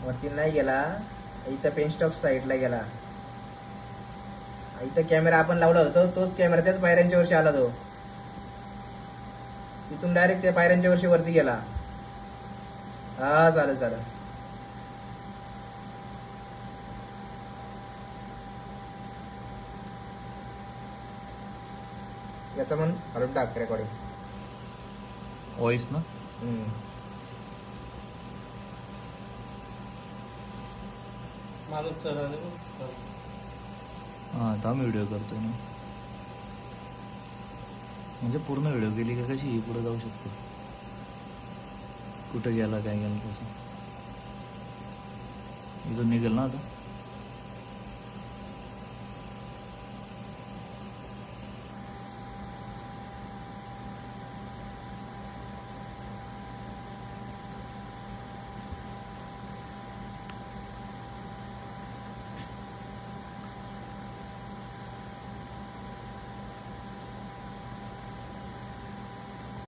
वरती नाही गेला, इथं पेन स्टॉक साईडला गेला. इथं कॅमेरा आपण लावला होतो, तोच कॅमेरा त्याच पायऱ्यांच्या वर्षी आला तो. तिथून डायरेक्ट त्या पायऱ्यांच्या वर्षी वरती गेला. हा चालेल चालेल. याचा पण घालून टाक रेकॉर्डिंग व्हॉइस ना. हा आता व्हिडिओ करतोय ना, म्हणजे पूर्ण व्हिडिओ केली का कशी ही पुढे जाऊ शकते. कुठं गेला काय गेला तसं इथून निघेल ना आता.